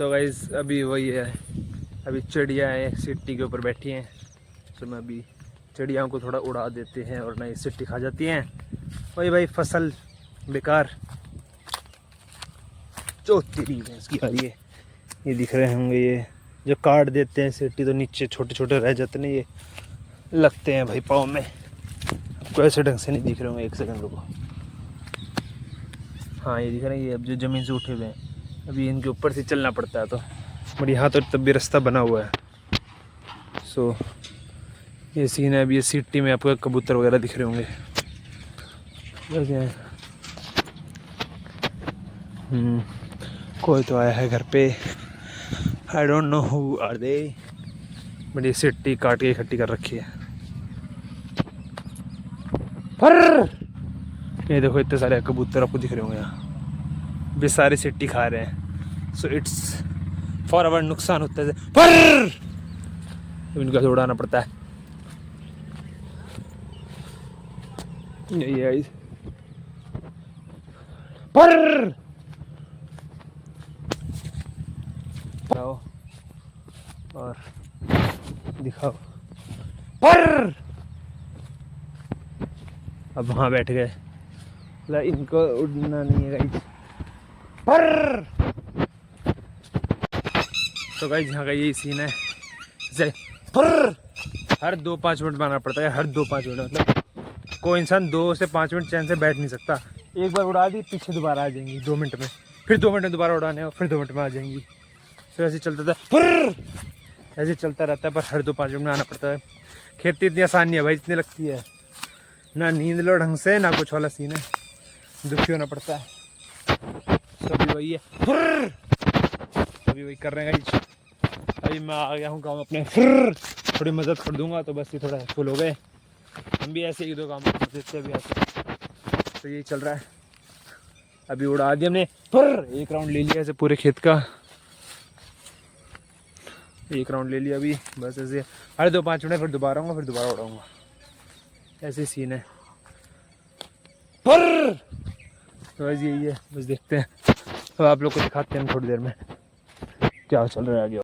So guys अभी वही है, अभी चिड़िया है सिट्टी के ऊपर बैठी हैं। तो मैं अभी चिड़ियाओं को थोड़ा उड़ा देते हैं और नई सिट्टी खा जाती हैं। वही भाई फसल बेकार चौथी भैंस की आ रही है। ये दिख रहे होंगे, ये जो काट देते हैं सिट्टी तो नीचे छोटे छोटे रह जाते हैं, ये लगते हैं भाई पाँव में। आपको ऐसे ढंग से नहीं दिख रहे होंगे, एक सेकंड रुको। हाँ ये दिख रहे हैं, ये अब जो ज़मीन से उठे हुए हैं, अभी इनके ऊपर से चलना पड़ता है। तो बट यहाँ तो तब भी रास्ता बना हुआ है। सो ये सीन है। अभी ये सिट्टी में आपको कबूतर वगैरह दिख रहे होंगे। कोई तो आया है घर पे, I don't know who are they, but ये सिट्टी काट के इकट्ठी कर रखी है। फर ये देखो इतने सारे कबूतर आपको दिख रहे होंगे यहाँ, भी सारे सिट्टी खा रहे हैं। सो इट्स फॉर अवर नुकसान होता है। पर तो इनका उड़ाना पड़ता है। यही पर आओ और दिखाओ पर। अब वहाँ बैठ गए, इनको उड़ना नहीं है गाइस। पर तो गाइस यहाँ का यही सीन है। जैसे पर हर 2-5 मिनट मारना पड़ता है, हर 2-5 मिनट। मतलब कोई इंसान 2 से 5 मिनट चैन से बैठ नहीं सकता। एक बार उड़ा दी, पीछे दोबारा आ जाएंगी 2 मिनट में, फिर 2 मिनट में दोबारा उड़ाने और फिर 2 मिनट में आ जाएंगी। तो ऐसे चलता था, ऐसे चलता रहता है। पर हर 2-5 मिनट में आना पड़ता है। खेती इतनी आसान नहीं है भाई, इतनी लगती है ना, नींद लो ढंग से ना कुछ वाला सीन है, दुखी होना पड़ता है। तो अभी वही है, अभी वही कर रहे हैं गाइस। अभी मैं आ गया हूँ गाँव अपने, थोड़ी मदद कर दूंगा तो बस ये थोड़ा फुल हो गए। हम भी ऐसे 1-2 काम कर देते हैं अभी ऐसे। तो यही चल रहा है। अभी उड़ा दिया हमने, एक राउंड ले लिया ऐसे पूरे खेत का, एक राउंड ले लिया अभी। बस ऐसे हर 2-5 मिनट फिर दोबारा आऊँगा, फिर दोबारा उड़ाऊँगा। ऐसे सीन है। पर तो बस यही है, बस देखते हैं। तो आप लोग को दिखाते हैं थोड़ी देर में क्या चल रहा है आगे।